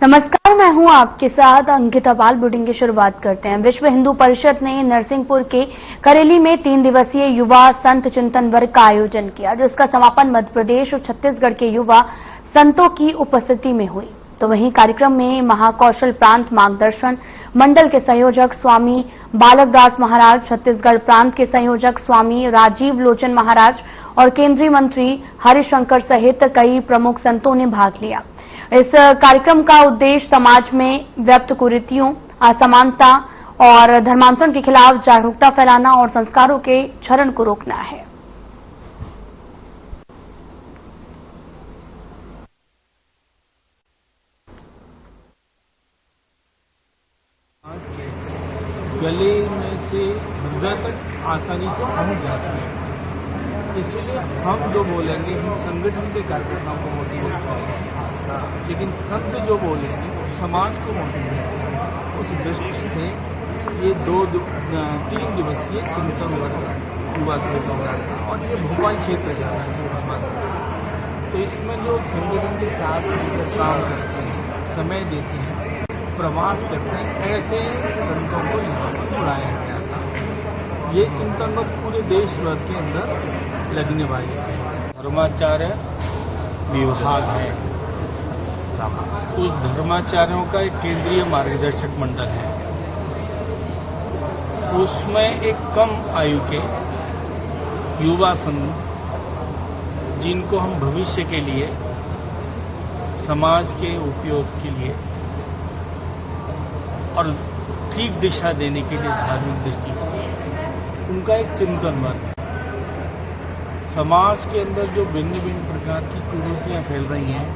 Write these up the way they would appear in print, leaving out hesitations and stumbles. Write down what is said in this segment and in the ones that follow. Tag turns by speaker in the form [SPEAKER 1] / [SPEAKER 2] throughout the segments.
[SPEAKER 1] नमस्कार, मैं हूं आपके साथ अंकिता पाल। बुलेटिन की शुरुआत करते हैं। विश्व हिंदू परिषद ने नरसिंहपुर के करेली में 3 दिवसीय युवा संत चिंतन वर्ग का आयोजन किया, जिसका समापन मध्य प्रदेश और छत्तीसगढ़ के युवा संतों की उपस्थिति में हुई। तो वहीं कार्यक्रम में महाकौशल प्रांत मार्गदर्शन मंडल के संयोजक स्वामी बालकदास महाराज, छत्तीसगढ़ प्रांत के संयोजक स्वामी राजीव लोचन महाराज और केंद्रीय मंत्री हरिशंकर सहित कई प्रमुख संतों ने भाग लिया। इस कार्यक्रम का उद्देश्य समाज में व्याप्त कुरीतियों, असमानता और धर्मांतरण के खिलाफ जागरूकता फैलाना और संस्कारों के क्षरण को रोकना है।
[SPEAKER 2] गले में से हृदय तक आसानी से पहुंच जाती है। इसलिए हम जो बोलेंगे हम संगठन के कार्यकर्ताओं को मोटिवेट करेंगे, लेकिन संत जो बोलेंगे वो समाज को मोटिवेट करेंगे। उस दृष्टि से ये 3 दिवसीय चिंतन वर्ग युवा संतों का और ये भोपाल क्षेत्र जाना चाहिए। तो इसमें जो संगठन के साथ काम करते हैं, समय देते हैं, प्रवास करते हैं, ऐसे संतों को यहाँ पर बुलाया गया था। ये चिंतन वर्ग पूरे देश भर के अंदर लगने वाले हैं। धर्माचार्य विभाग है, उस धर्माचार्यों का एक केंद्रीय मार्गदर्शक मंडल है। उसमें एक कम आयु के युवा संत, जिनको हम भविष्य के लिए समाज के उपयोग के लिए और ठीक दिशा देने के लिए धार्मिक दृष्टि से उनका एक चिंतन वर्ग है। समाज के अंदर जो भिन्न भिन्न प्रकार की कुरीतियां फैल रही हैं,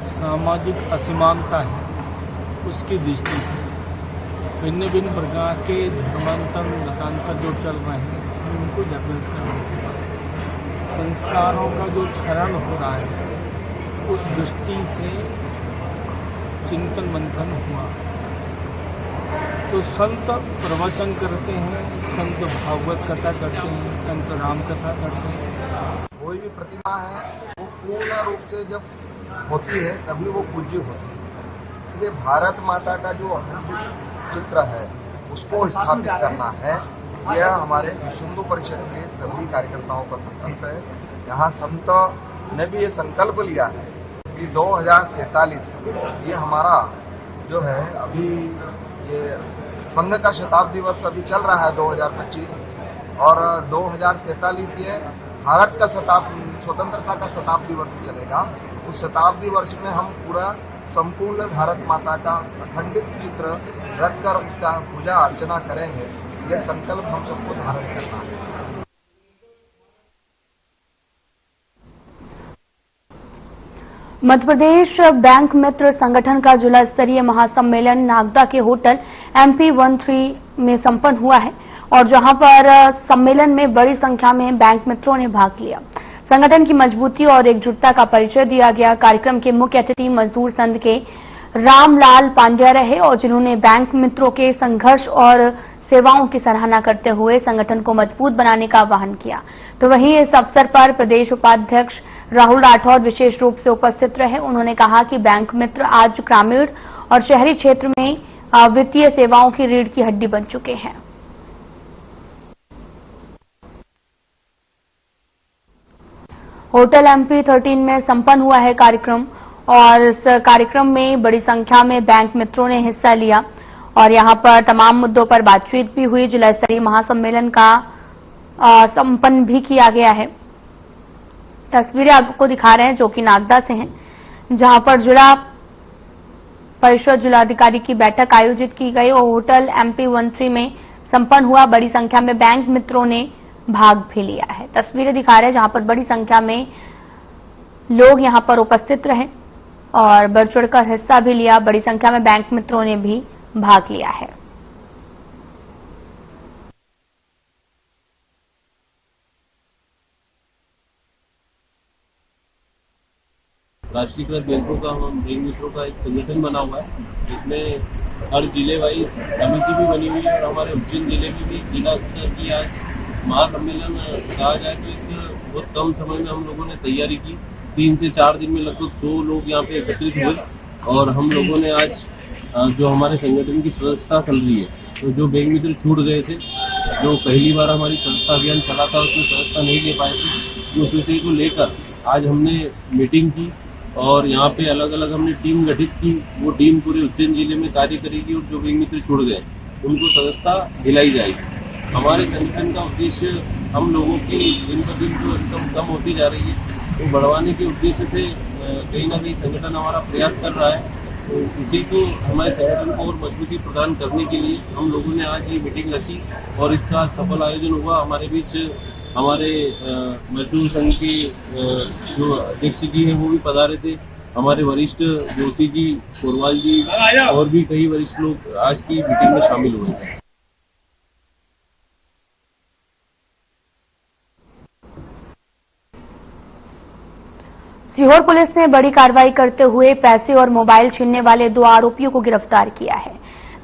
[SPEAKER 2] सामाजिक असमानता है, उसकी दृष्टि से भिन्न भिन्न प्रकार के धर्मांतर मतांतर जो चल रहे हैं, उनको जागृत करना, संस्कारों का जो क्षरण हो रहा है, उस दृष्टि से चिंतन मंथन हुआ। तो संत प्रवचन करते हैं, संत भागवत कथा करते हैं, संत राम कथा करते हैं।
[SPEAKER 3] कोई भी प्रतिमा है वो पूर्ण रूप से जब होती है तभी वो पूज्य होती है। इसलिए भारत माता का जो अखंडित चित्र है उसको स्थापित करना है। यह हमारे विश्व हिंदू परिषद के सभी कार्यकर्ताओं का संकल्प है। यहाँ संत ने भी ये संकल्प लिया है कि 2047 ये हमारा जो है, अभी ये संघ का शताब्दी वर्ष अभी चल रहा है 2025 और 2047 ये भारत का स्वतंत्रता का शताब्दी वर्ष चलेगा। उस शताब्दी वर्ष में हम पूरा संपूर्ण भारत माता का अखंडित चित्र रखकर उसका पूजा अर्चना करेंगे। यह संकल्प हम सबको धारण करना है।
[SPEAKER 1] मध्य प्रदेश बैंक मित्र संगठन का जिला स्तरीय महासम्मेलन नागदा के होटल MP13 में संपन्न हुआ है और जहां पर सम्मेलन में बड़ी संख्या में बैंक मित्रों ने भाग लिया। संगठन की मजबूती और एकजुटता का परिचय दिया गया। कार्यक्रम के मुख्य अतिथि मजदूर संघ के रामलाल पांड्या रहे और जिन्होंने बैंक मित्रों के संघर्ष और सेवाओं की सराहना करते हुए संगठन को मजबूत बनाने का आह्वान किया। तो वहीं इस अवसर पर प्रदेश उपाध्यक्ष राहुल राठौर विशेष रूप से उपस्थित रहे। उन्होंने कहा कि बैंक मित्र आज ग्रामीण और शहरी क्षेत्र में वित्तीय सेवाओं की रीढ़ की हड्डी बन चुके हैं। होटल MP13 में संपन्न हुआ है कार्यक्रम और इस कार्यक्रम में बड़ी संख्या में बैंक मित्रों ने हिस्सा लिया और यहां पर तमाम मुद्दों पर बातचीत भी हुई। जिला स्तरीय महासम्मेलन का संपन्न भी किया गया है। तस्वीरें आपको दिखा रहे हैं जो कि नागदा से हैं, जहां पर जिला परिषद जिलाधिकारी की बैठक आयोजित की गई और होटल MP13 में संपन्न हुआ। बड़ी संख्या में बैंक मित्रों ने भाग भी लिया है। तस्वीरें दिखा रहे हैं जहां पर बड़ी संख्या में लोग यहां पर उपस्थित रहे और बढ़ चढ़कर हिस्सा भी लिया। बड़ी संख्या में बैंक मित्रों ने भी भाग लिया है।
[SPEAKER 4] राष्ट्रीयकृत बैंकों का हम बैंक मित्रों का एक संगठन बना हुआ है, जिसमें हर जिले वाइज समिति भी बनी हुई है और हमारे उज्जैन जिले में भी जिला स्तर की आज महासम्मेलन कहा जाए तो एक बहुत कम समय में हम लोगों ने तैयारी की। 3 से 4 दिन में लगभग 100 लोग यहाँ पे एकत्रित हुए और हम लोगों ने आज जो हमारे संगठन की सदस्यता चल रही है, तो जो बैंक मित्र छूट गए थे, जो पहली बार हमारी सदस्यता अभियान चला था उसमें सदस्यता नहीं ले पाए थे, उस विषय को लेकर आज हमने मीटिंग की और यहाँ पे अलग अलग हमने टीम गठित की। वो टीम पूरे उज्जैन जिले में कार्य करेगी और जो बैंक मित्र छूट गए उनको सदस्यता दिलाई जाएगी। हमारे संगठन का उद्देश्य हम लोगों की दिन ब दिन जो इनकम कम होती जा रही है तो बढ़वाने के उद्देश्य से कहीं ना कहीं संगठन हमारा प्रयास कर रहा है। तो इसी को हमारे संगठन को और मजबूती प्रदान करने के लिए हम लोगों ने आज ये मीटिंग रखी और इसका सफल आयोजन हुआ। हमारे बीच हमारे मजदूर संघ के जो अध्यक्ष जी हैं वो भी पधारे थे, हमारे वरिष्ठ जोशी जी, कोरवाल जी और भी कई वरिष्ठ लोग आज की मीटिंग में शामिल हुए थे।
[SPEAKER 1] सीहोर पुलिस ने बड़ी कार्रवाई करते हुए पैसे और मोबाइल छीनने वाले 2 आरोपियों को गिरफ्तार किया है,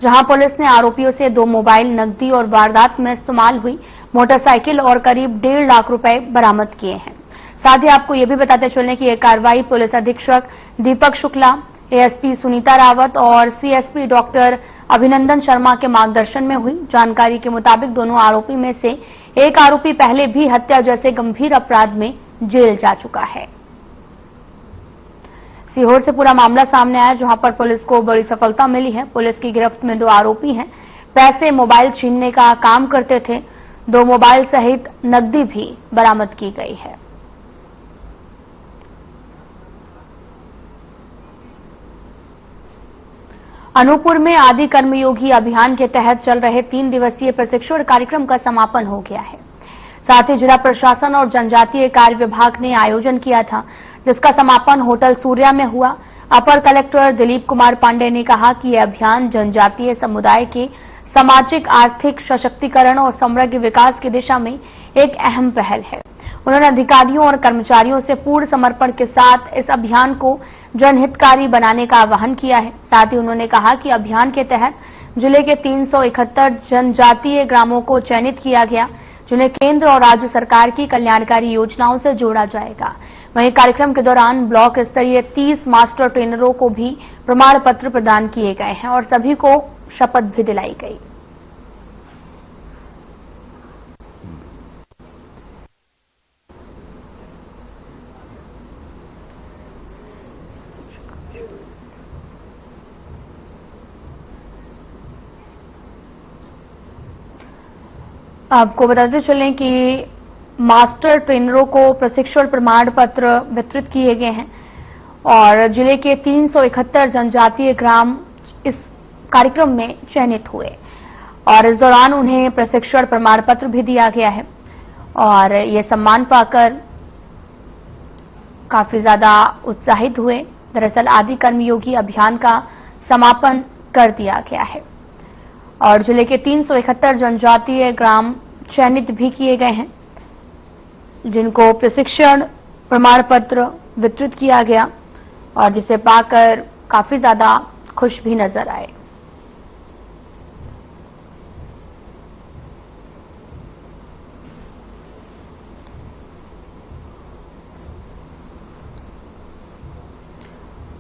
[SPEAKER 1] जहां पुलिस ने आरोपियों से 2 मोबाइल, नकदी और वारदात में इस्तेमाल हुई मोटरसाइकिल और करीब 1.5 लाख रुपए बरामद किए हैं। साथ ही आपको ये भी बताते चलें कि यह कार्रवाई पुलिस अधीक्षक दीपक शुक्ला, एएसपी सुनीता रावत और सीएसपी डॉक्टर अभिनंदन शर्मा के मार्गदर्शन में हुई। जानकारी के मुताबिक दोनों आरोपी में से एक आरोपी पहले भी हत्या जैसे गंभीर अपराध में जेल जा चुका है। सीहोर से पूरा मामला सामने आया, जहां पर पुलिस को बड़ी सफलता मिली है। पुलिस की गिरफ्त में 2 आरोपी हैं। पैसे, मोबाइल छीनने का काम करते थे। 2 मोबाइल सहित नकदी भी बरामद की गई है। अनूपपुर में आदि कर्मयोगी अभियान के तहत चल रहे 3 दिवसीय प्रशिक्षण कार्यक्रम का समापन हो गया है। साथ ही जिला प्रशासन और जनजातीय कार्य विभाग ने आयोजन किया था, जिसका समापन होटल सूर्या में हुआ। अपर कलेक्टर दिलीप कुमार पांडे ने कहा कि यह अभियान जनजातीय समुदाय के सामाजिक, आर्थिक सशक्तिकरण और समग्र विकास की दिशा में एक अहम पहल है। उन्होंने अधिकारियों और कर्मचारियों से पूर्ण समर्पण के साथ इस अभियान को जनहितकारी बनाने का आह्वान किया है। साथ ही उन्होंने कहा कि अभियान के तहत जिले के 371 जनजातीय ग्रामों को चयनित किया गया, जिन्हें केंद्र और राज्य सरकार की कल्याणकारी योजनाओं से जोड़ा जाएगा। वहीं कार्यक्रम के दौरान ब्लॉक स्तरीय 30 मास्टर ट्रेनरों को भी प्रमाण पत्र प्रदान किए गए हैं और सभी को शपथ भी दिलाई गई। आपको बताते चलें कि मास्टर ट्रेनरों को प्रशिक्षण प्रमाण पत्र वितरित किए गए हैं और जिले के 371 जनजातीय ग्राम इस कार्यक्रम में चयनित हुए और इस दौरान उन्हें प्रशिक्षण प्रमाण पत्र भी दिया गया है और ये सम्मान पाकर काफी ज्यादा उत्साहित हुए। दरअसल आदि कर्मयोगी अभियान का समापन कर दिया गया है और जिले के 371 जनजातीय ग्राम चयनित भी किए गए हैं, जिनको प्रशिक्षण प्रमाण पत्र वितरित किया गया और जिसे पाकर काफी ज्यादा खुश भी नजर आए।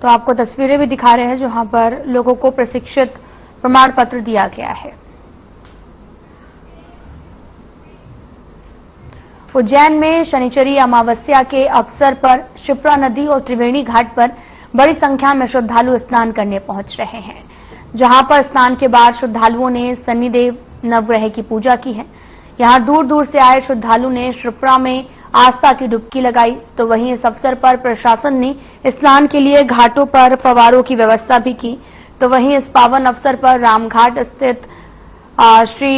[SPEAKER 1] तो आपको तस्वीरें भी दिखा रहे हैं जहां पर लोगों को प्रशिक्षित प्रमाण पत्र दिया गया है। उज्जैन में शनिचरी अमावस्या के अवसर पर शिप्रा नदी और त्रिवेणी घाट पर बड़ी संख्या में श्रद्धालु स्नान करने पहुंच रहे हैं, जहां पर स्नान के बाद श्रद्धालुओं ने शनिदेव नवग्रह की पूजा की है। यहां दूर दूर से आए श्रद्धालु ने शिप्रा में आस्था की डुबकी लगाई। तो वहीं इस अवसर पर प्रशासन ने स्नान के लिए घाटों पर फव्वारों की व्यवस्था भी की। तो वहीं इस पावन अवसर पर रामघाट स्थित श्री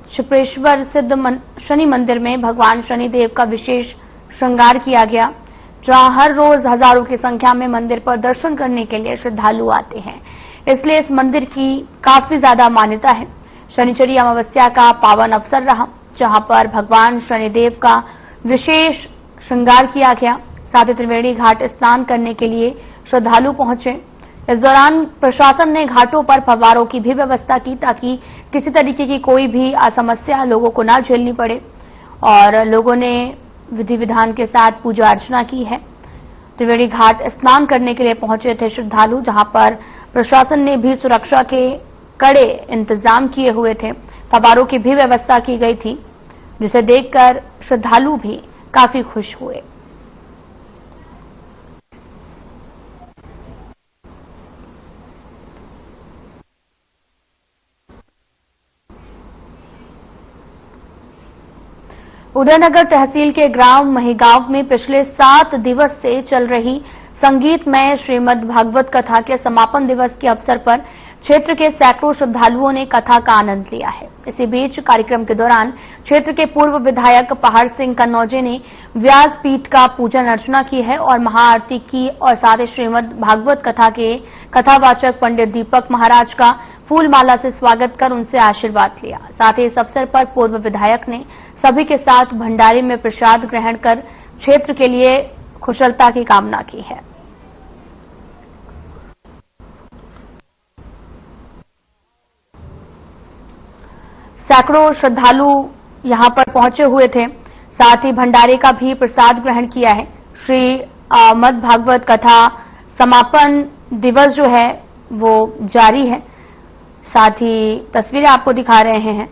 [SPEAKER 1] क्षिप्रेश्वर सिद्ध शनि मंदिर में भगवान शनिदेव का विशेष श्रृंगार किया गया, जहां हर रोज हजारों की संख्या में मंदिर पर दर्शन करने के लिए श्रद्धालु आते हैं। इसलिए इस मंदिर की काफी ज्यादा मान्यता है। शनिचरी अमावस्या का पावन अवसर रहा, जहां पर भगवान शनिदेव का विशेष श्रृंगार किया गया। साथ ही त्रिवेणी घाट स्नान करने के लिए श्रद्धालु पहुंचे। इस दौरान प्रशासन ने घाटों पर फव्वारों की भी व्यवस्था की, ताकि किसी तरीके की कोई भी असमस्या लोगों को ना झेलनी पड़े और लोगों ने विधि विधान के साथ पूजा अर्चना की है त्रिवेणी घाट स्नान करने के लिए पहुंचे थे श्रद्धालु, जहां पर प्रशासन ने भी सुरक्षा के कड़े इंतजाम किए हुए थे। फव्वारों की भी व्यवस्था की गई थी, जिसे देखकर श्रद्धालु भी काफी खुश हुए। उदयनगर तहसील के ग्राम महिगांव में पिछले 7 दिवस से चल रही संगीतमय श्रीमद् भागवत कथा के समापन दिवस के अवसर पर क्षेत्र के सैकड़ों श्रद्धालुओं ने कथा का आनंद लिया है। इसी बीच कार्यक्रम के दौरान क्षेत्र के पूर्व विधायक पहाड़ सिंह कन्नौजे ने व्यास पीठ का पूजन अर्चना की है और महाआरती की और साथ ही श्रीमद् भागवत कथा के कथावाचक पंडित दीपक महाराज का फूल माला से स्वागत कर उनसे आशीर्वाद लिया। साथ ही इस अवसर पर पूर्व विधायक ने सभी के साथ भंडारे में प्रसाद ग्रहण कर क्षेत्र के लिए कुशलता की कामना की है। सैकड़ों श्रद्धालु यहां पर पहुंचे हुए थे, साथ ही भंडारे का भी प्रसाद ग्रहण किया है। श्री मद् भागवत कथा समापन दिवस जो है वो जारी है। साथ ही तस्वीरें आपको दिखा रहे हैं।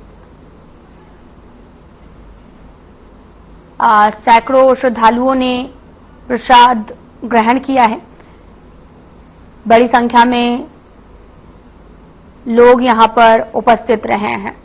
[SPEAKER 1] सैकड़ों श्रद्धालुओं ने प्रसाद ग्रहण किया है। बड़ी संख्या में लोग यहां पर उपस्थित रहे हैं।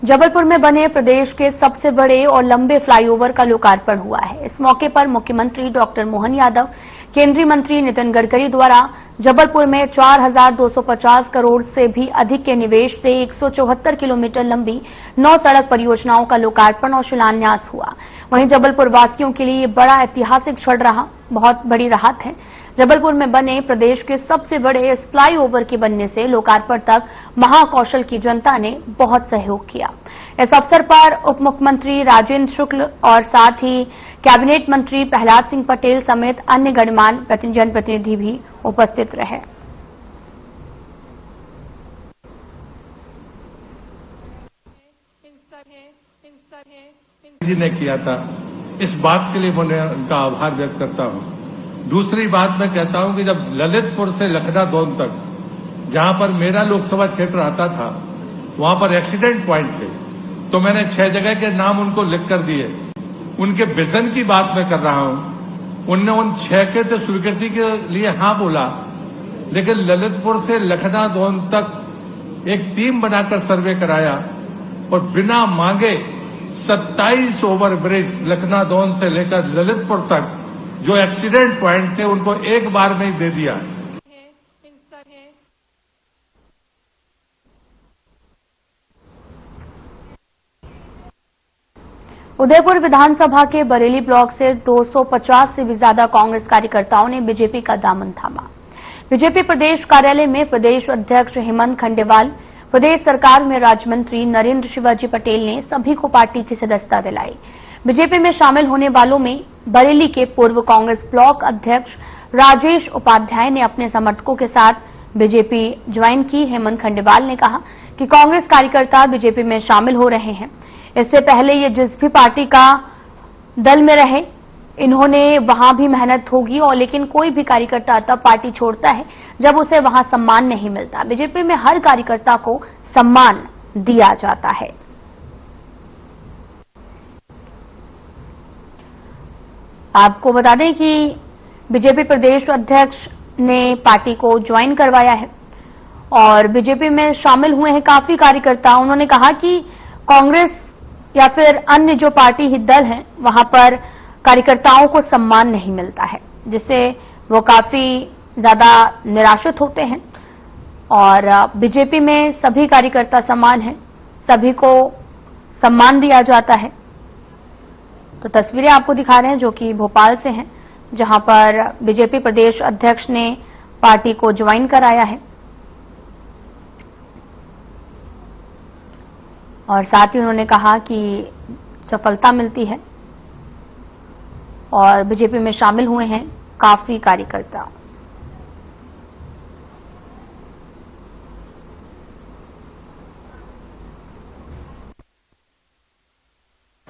[SPEAKER 1] जबलपुर में बने प्रदेश के सबसे बड़े और लंबे फ्लाईओवर का लोकार्पण हुआ है। इस मौके पर मुख्यमंत्री डॉक्टर मोहन यादव, केंद्रीय मंत्री नितिन गडकरी द्वारा जबलपुर में 4,250 करोड़ से भी अधिक के निवेश से 174 किलोमीटर लंबी 9 सड़क परियोजनाओं का लोकार्पण और शिलान्यास हुआ। वहीं जबलपुर वासियों के लिए ये बड़ा ऐतिहासिक क्षण रहा, बहुत बड़ी राहत है। जबलपुर में बने प्रदेश के सबसे बड़े इस फ्लाईओवर के बनने से लोकार्पण तक महाकौशल की जनता ने बहुत सहयोग किया। इस अवसर पर उप मुख्यमंत्री राजेंद्र शुक्ल और साथ ही कैबिनेट मंत्री प्रहलाद सिंह पटेल समेत अन्य गणमान्य जनप्रतिनिधि भी उपस्थित रहे।
[SPEAKER 5] जी ने किया था, इस बात के लिए मैं उनका आभार व्यक्त करता हूं। दूसरी बात मैं कहता हूं कि जब ललितपुर से लखनादौन तक, जहां पर मेरा लोकसभा क्षेत्र आता था, वहां पर एक्सीडेंट पॉइंट थे, तो मैंने 6 जगह के नाम उनको लिख कर दिए। उनके विजन की बात मैं कर रहा हूं। उनने उन 6 के तो स्वीकृति के लिए हां बोला, लेकिन ललितपुर से लखनादौन तक एक टीम बनाकर सर्वे कराया और बिना मांगे 27 ओवरब्रिज लखनादौन से लेकर ललितपुर तक जो एक्सीडेंट पॉइंट थे उनको एक बार में ही दे दिया।
[SPEAKER 1] उदयपुर विधानसभा के बरेली ब्लॉक से 250 से भी ज्यादा कांग्रेस कार्यकर्ताओं ने बीजेपी का दामन थामा। बीजेपी प्रदेश कार्यालय में प्रदेश अध्यक्ष हेमंत खंडेवाल, प्रदेश सरकार में राज्य मंत्री नरेंद्र शिवाजी पटेल ने सभी को पार्टी की सदस्यता दिलाई। बीजेपी में शामिल होने वालों में बरेली के पूर्व कांग्रेस ब्लॉक अध्यक्ष राजेश उपाध्याय ने अपने समर्थकों के साथ बीजेपी ज्वाइन की। हेमंत खंडेवाल ने कहा कि कांग्रेस कार्यकर्ता बीजेपी में शामिल हो रहे हैं। इससे पहले ये जिस भी पार्टी का दल में रहे, इन्होंने वहां भी मेहनत होगी, और लेकिन कोई भी कार्यकर्ता तब पार्टी छोड़ता है जब उसे वहां सम्मान नहीं मिलता। बीजेपी में हर कार्यकर्ता को सम्मान दिया जाता है। आपको बता दें कि बीजेपी प्रदेश अध्यक्ष ने पार्टी को ज्वाइन करवाया है और बीजेपी में शामिल हुए हैं काफी कार्यकर्ता। उन्होंने कहा कि कांग्रेस या फिर अन्य जो पार्टी हित दल हैं, वहां पर कार्यकर्ताओं को सम्मान नहीं मिलता है, जिससे वो काफी ज्यादा निराशित होते हैं। और बीजेपी में सभी कार्यकर्ता समान हैं, सभी को सम्मान दिया जाता है। तो तस्वीरें आपको दिखा रहे हैं जो कि भोपाल से हैं, जहां पर बीजेपी प्रदेश अध्यक्ष ने पार्टी को ज्वाइन कराया है और साथ ही उन्होंने कहा कि सफलता मिलती है और बीजेपी में शामिल हुए हैं काफी कार्यकर्ता।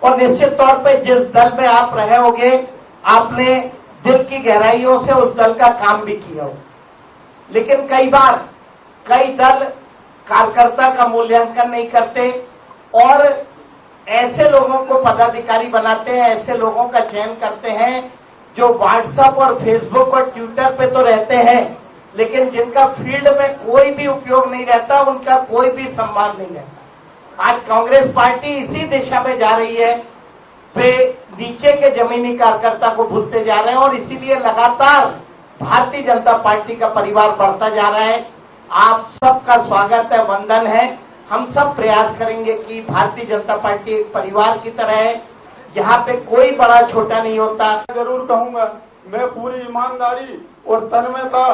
[SPEAKER 6] और निश्चित तौर पे जिस दल में आप रहे होंगे, आपने दिल की गहराइयों से उस दल का काम भी किया हो। लेकिन कई बार कई दल कार्यकर्ता का मूल्यांकन नहीं करते और ऐसे लोगों को पदाधिकारी बनाते हैं, ऐसे लोगों का चयन करते हैं जो व्हाट्सएप और फेसबुक और ट्विटर पे तो रहते हैं, लेकिन जिनका फील्ड में कोई भी उपयोग नहीं रहता, उनका कोई भी सम्मान नहीं रहता। आज कांग्रेस पार्टी इसी दिशा में जा रही है, वे नीचे के जमीनी कार्यकर्ता को भूलते जा रहे हैं और इसीलिए लगातार भारतीय जनता पार्टी का परिवार बढ़ता जा रहा है। आप सबका स्वागत है, वंदन है। हम सब प्रयास करेंगे कि भारतीय जनता पार्टी एक परिवार की तरह है, जहां पे कोई बड़ा छोटा नहीं होता।
[SPEAKER 7] जरूर कहूंगा, मैं पूरी ईमानदारी और तन्मयता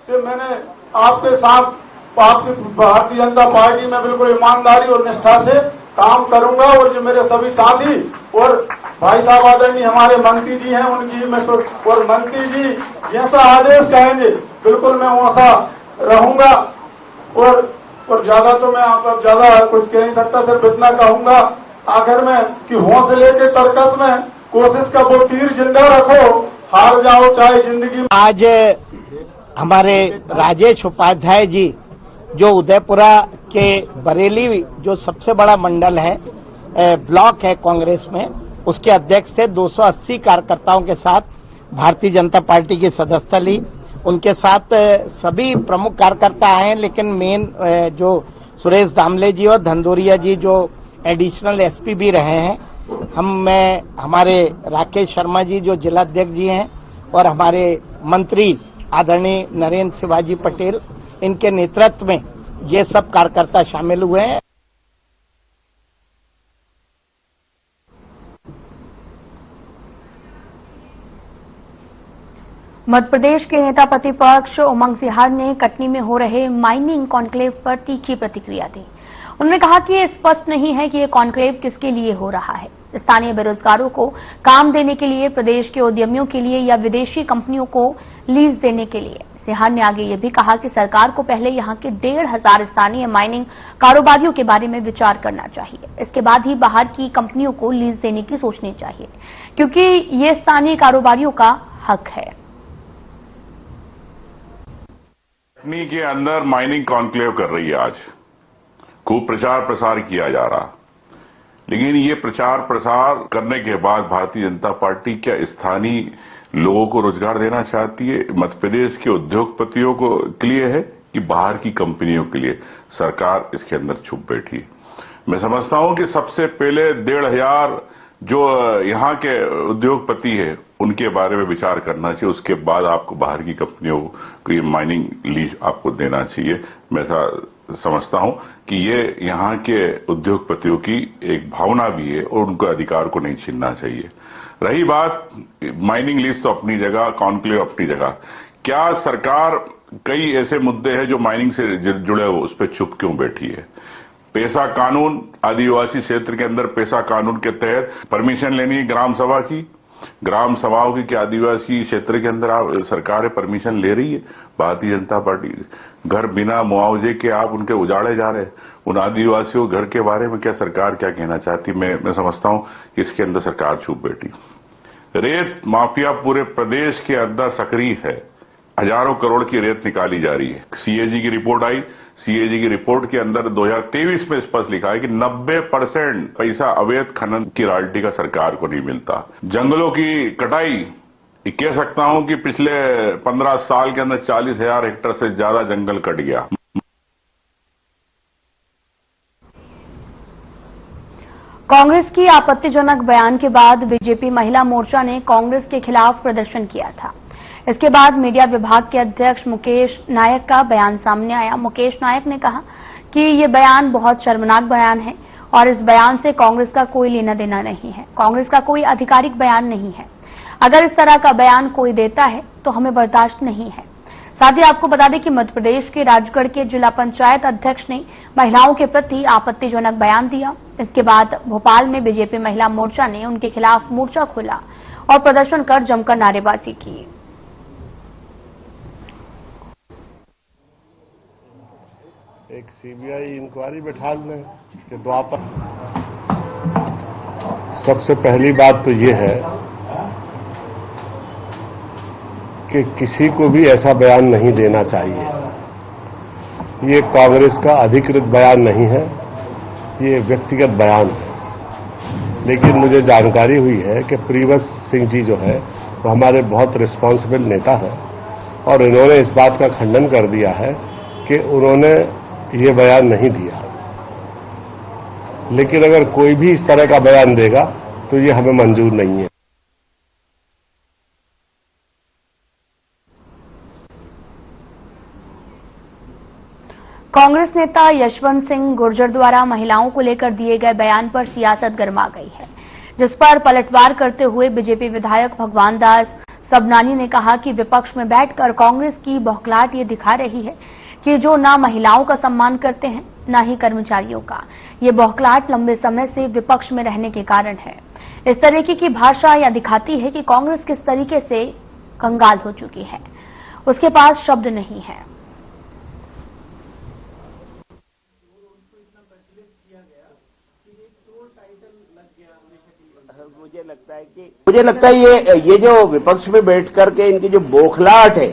[SPEAKER 7] से मैंने आपके साथ आपकी भारतीय जनता पार्टी में बिल्कुल ईमानदारी और निष्ठा से काम करूंगा और जो मेरे सभी साथी और भाई साहब आदरणीय हमारे मंत्री जी हैं, उनकी मैं और मंत्री जी जैसा आदेश कहेंगे बिल्कुल मैं वैसा रहूंगा। और ज्यादा तो मैं आप ज्यादा कुछ कह नहीं सकता, सिर्फ इतना कहूंगा आखिर में कि हौसले के तर्कस में कोशिश का वो तीर जिंदा रखो, हार जाओ चाहे जिंदगी।
[SPEAKER 6] आज हमारे राजेश उपाध्याय जी जो उदयपुरा के बरेली जो सबसे बड़ा मंडल है, ब्लॉक है कांग्रेस में, उसके अध्यक्ष थे। 280 कार्यकर्ताओं के साथ भारतीय जनता पार्टी की सदस्यता ली। उनके साथ सभी प्रमुख कार्यकर्ता आए, लेकिन मेन जो सुरेश दामले जी और धंदोरिया जी जो एडिशनल एसपी भी रहे हैं, हमारे राकेश शर्मा जी जो जिलाध्यक्ष जी हैं और हमारे मंत्री आदरणीय नरेंद्र शिवाजी पटेल, इनके नेतृत्व में ये सब कार्यकर्ता शामिल हुए हैं।
[SPEAKER 1] मध्य प्रदेश के नेता प्रतिपक्ष उमंग सिहार ने कटनी में हो रहे माइनिंग कॉन्क्लेव पर तीखी प्रतिक्रिया दी। उन्होंने कहा कि ये स्पष्ट नहीं है कि ये कॉन्क्लेव किसके लिए हो रहा है, स्थानीय बेरोजगारों को काम देने के लिए, प्रदेश के उद्यमियों के लिए या विदेशी कंपनियों को लीज देने के लिए। सिहार ने आगे ये भी कहा कि सरकार को पहले यहां के 1,500 स्थानीय माइनिंग कारोबारियों के बारे में विचार करना चाहिए, इसके बाद ही बाहर की कंपनियों को लीज देने की सोचनी चाहिए, क्योंकि ये स्थानीय कारोबारियों का हक है।
[SPEAKER 8] कटनी के अंदर माइनिंग कॉन्क्लेव कर रही है, आज खूब प्रचार प्रसार किया जा रहा, लेकिन ये प्रचार प्रसार करने के बाद भारतीय जनता पार्टी क्या स्थानीय लोगों को रोजगार देना चाहती है? मध्य प्रदेश के उद्योगपतियों को के लिए है कि बाहर की कंपनियों के लिए? सरकार इसके अंदर छुप बैठी है। मैं समझता हूं कि सबसे पहले 1,500 जो यहां के उद्योगपति है उनके बारे में विचार करना चाहिए, उसके बाद आपको बाहर की कंपनियों को ये माइनिंग लीज आपको देना चाहिए। मैं ऐसा समझता हूं कि ये यहां के उद्योगपतियों की एक भावना भी है और उनको अधिकार को नहीं छीनना चाहिए। रही बात माइनिंग लीज, तो अपनी जगह, कॉन्क्लेव अपनी जगह। क्या सरकार कई ऐसे मुद्दे हैं जो माइनिंग से जुड़े हो, उस पर चुप क्यों बैठी है? पेशा कानून, आदिवासी क्षेत्र के अंदर पेशा कानून के तहत परमिशन लेनी है ग्राम सभा की, ग्राम सभाओं की, क्या आदिवासी क्षेत्र के अंदर सरकार परमिशन ले रही है? भारतीय जनता पार्टी घर बिना मुआवजे के आप उनके उजाड़े जा रहे हैं। उन आदिवासियों घर के बारे में क्या सरकार क्या कहना चाहती? मैं समझता हूं कि इसके अंदर सरकार छुप बैठी। रेत माफिया पूरे प्रदेश के अंदर सक्रिय है, हजारों करोड़ की रेत निकाली जा रही है। सीएजी की रिपोर्ट आई, सीएजी की रिपोर्ट के अंदर 2023 में स्पष्ट लिखा है कि 90% पैसा अवैध खनन की रॉयल्टी का सरकार को नहीं मिलता। जंगलों की कटाई, कह सकता हूं कि पिछले 15 साल के अंदर 40,000 हेक्टेयर से ज्यादा जंगल कट गया।
[SPEAKER 1] कांग्रेस की आपत्तिजनक बयान के बाद बीजेपी महिला मोर्चा ने कांग्रेस के खिलाफ प्रदर्शन किया था। इसके बाद मीडिया विभाग के अध्यक्ष मुकेश नायक का बयान सामने आया। मुकेश नायक ने कहा कि ये बयान बहुत शर्मनाक बयान है और इस बयान से कांग्रेस का कोई लेना देना नहीं है। कांग्रेस का कोई आधिकारिक बयान नहीं है। अगर इस तरह का बयान कोई देता है तो हमें बर्दाश्त नहीं है। साथ ही आपको बता दें कि मध्य प्रदेश के राजगढ़ के जिला पंचायत अध्यक्ष ने महिलाओं के प्रति आपत्तिजनक बयान दिया। इसके बाद भोपाल में बीजेपी महिला मोर्चा ने उनके खिलाफ मोर्चा खोला और प्रदर्शन कर जमकर नारेबाजी की।
[SPEAKER 9] एक सीबीआई इंक्वायरी बैठा लें कि द्वापर सबसे पहली बात तो ये है कि किसी को भी ऐसा बयान नहीं देना चाहिए। ये कांग्रेस का अधिकृत बयान नहीं है, ये व्यक्तिगत बयान है। लेकिन मुझे जानकारी हुई है कि प्रियव्रत सिंह जी जो है वो हमारे बहुत रिस्पॉन्सिबल नेता हैं और इन्होंने इस बात का खंडन कर दिया है कि उन्होंने ये बयान नहीं दिया। लेकिन अगर कोई भी इस तरह का बयान देगा तो ये हमें मंजूर नहीं है।
[SPEAKER 1] कांग्रेस नेता यशवंत सिंह गुर्जर द्वारा महिलाओं को लेकर दिए गए बयान पर सियासत गर्मा गई है, जिस पर पलटवार करते हुए बीजेपी विधायक भगवान दास सबनानी ने कहा कि विपक्ष में बैठकर कांग्रेस की बौखलाहट ये दिखा रही है कि जो ना महिलाओं का सम्मान करते हैं न ही कर्मचारियों का। ये बौखलाहट लंबे समय से विपक्ष में रहने के कारण है। इस तरीके की भाषा यह दिखाती है कि कांग्रेस किस तरीके से कंगाल हो चुकी है, उसके पास शब्द नहीं है।
[SPEAKER 6] मुझे लगता है ये जो विपक्ष में बैठ करके इनकी जो बौखलाहट है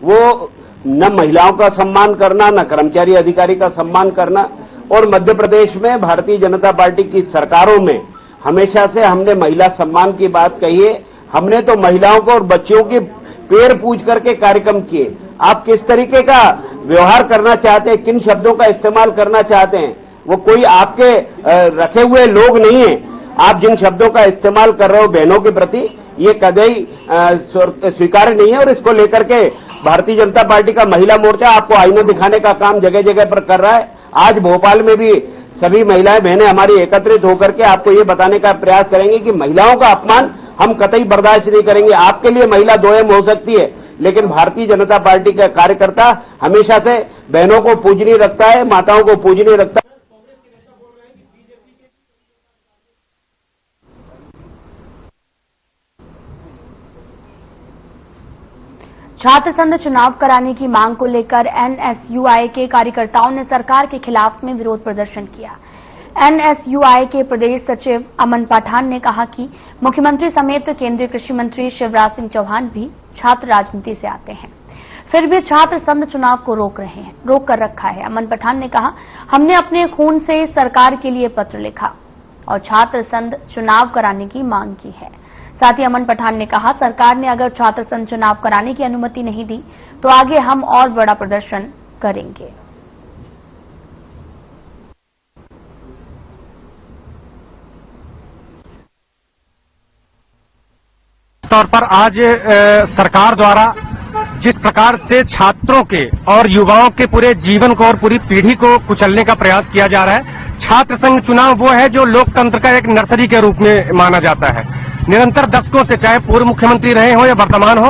[SPEAKER 6] वो न महिलाओं का सम्मान करना, न कर्मचारी अधिकारी का सम्मान करना। और मध्य प्रदेश में भारतीय जनता पार्टी की सरकारों में हमेशा से हमने महिला सम्मान की बात कही है। हमने तो महिलाओं को और बच्चियों के पैर पूज करके कार्यक्रम किए। आप किस तरीके का व्यवहार करना चाहते हैं, किन शब्दों का इस्तेमाल करना चाहते हैं, वो कोई आपके रखे हुए लोग नहीं है। आप जिन शब्दों का इस्तेमाल कर रहे हो बहनों के प्रति, ये कतई स्वीकार्य नहीं है। और इसको लेकर के भारतीय जनता पार्टी का महिला मोर्चा आपको आईना दिखाने का काम जगह जगह पर कर रहा है। आज भोपाल में भी सभी महिलाएं बहनें हमारी एकत्रित होकर के आपको ये बताने का प्रयास करेंगे कि महिलाओं का अपमान हम कतई बर्दाश्त नहीं करेंगे। आपके लिए महिला दोयम हो सकती है, लेकिन भारतीय जनता पार्टी का कार्यकर्ता हमेशा से बहनों को पूजनीय रखता है, माताओं को पूजनीय रखता है।
[SPEAKER 1] छात्र संघ चुनाव कराने की मांग को लेकर एनएसयूआई के कार्यकर्ताओं ने सरकार के खिलाफ में विरोध प्रदर्शन किया। एनएसयूआई के प्रदेश सचिव अमन पठान ने कहा कि मुख्यमंत्री समेत केंद्रीय कृषि मंत्री शिवराज सिंह चौहान भी छात्र राजनीति से आते हैं, फिर भी छात्र संघ चुनाव को रोक कर रखा है। अमन पठान ने कहा, हमने अपने खून से सरकार के लिए पत्र लिखा और छात्र संघ चुनाव कराने की मांग की है। साथ ही अमन पठान ने कहा, सरकार ने अगर छात्र संघ चुनाव कराने की अनुमति नहीं दी तो आगे हम और बड़ा प्रदर्शन करेंगे।
[SPEAKER 10] तौर पर आज सरकार द्वारा जिस प्रकार से छात्रों के और युवाओं के पूरे जीवन को और पूरी पीढ़ी को कुचलने का प्रयास किया जा रहा है। छात्र संघ चुनाव वो है जो लोकतंत्र का एक नर्सरी के रूप में माना जाता है। निरंतर दशकों से, चाहे पूर्व मुख्यमंत्री रहे हो या वर्तमान हो,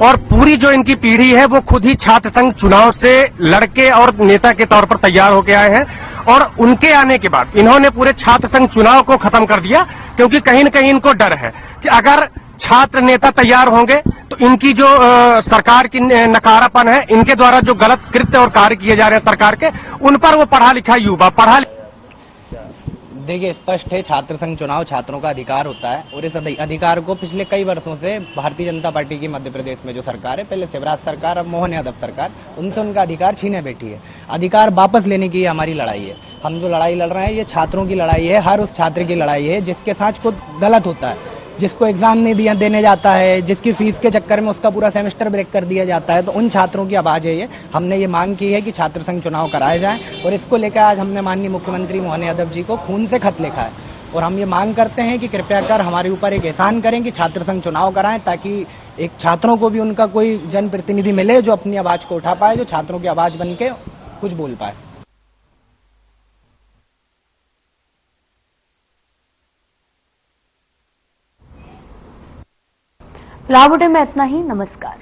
[SPEAKER 10] और पूरी जो इनकी पीढ़ी है वो खुद ही छात्र संघ चुनाव से लड़के और नेता के तौर पर तैयार होकर आए हैं। और उनके आने के बाद इन्होंने पूरे छात्र संघ चुनाव को खत्म कर दिया, क्योंकि कहीं न कहीं इनको डर है कि अगर छात्र नेता तैयार होंगे तो इनकी जो सरकार की नकारापन है, इनके द्वारा जो गलत कृत्य और कार्य किए जा रहे हैं सरकार के, उन पर वो पढ़ा लिखा युवा
[SPEAKER 11] देखिए, स्पष्ट है, छात्र संघ चुनाव छात्रों का अधिकार होता है और इस अधिकार को पिछले कई वर्षों से भारतीय जनता पार्टी की मध्य प्रदेश में जो सरकार है, पहले शिवराज सरकार, अब मोहन यादव सरकार, उनसे उनका अधिकार छीने बैठी है। अधिकार वापस लेने की हमारी लड़ाई है। हम जो लड़ाई लड़ रहे हैं ये छात्रों की लड़ाई है, हर उस छात्र की लड़ाई है जिसके साथ कुछ गलत होता है, जिसको एग्जाम नहीं देने जाता है, जिसकी फीस के चक्कर में उसका पूरा सेमेस्टर ब्रेक कर दिया जाता है, तो उन छात्रों की आवाज है ये। हमने ये मांग की है कि छात्र संघ चुनाव कराए जाएं और इसको लेकर आज हमने माननीय मुख्यमंत्री मोहन यादव जी को खून से खत लिखा है और हम ये मांग करते हैं कि कृपया कर हमारे ऊपर एक एहसान करें कि छात्र संघ चुनाव कराएं, ताकि एक छात्रों को भी उनका कोई जनप्रतिनिधि मिले जो अपनी आवाज को उठा पाए, जो छात्रों की आवाज बन के कुछ बोल पाए।
[SPEAKER 1] फिलहाल बुलेटिन में इतना ही। नमस्कार।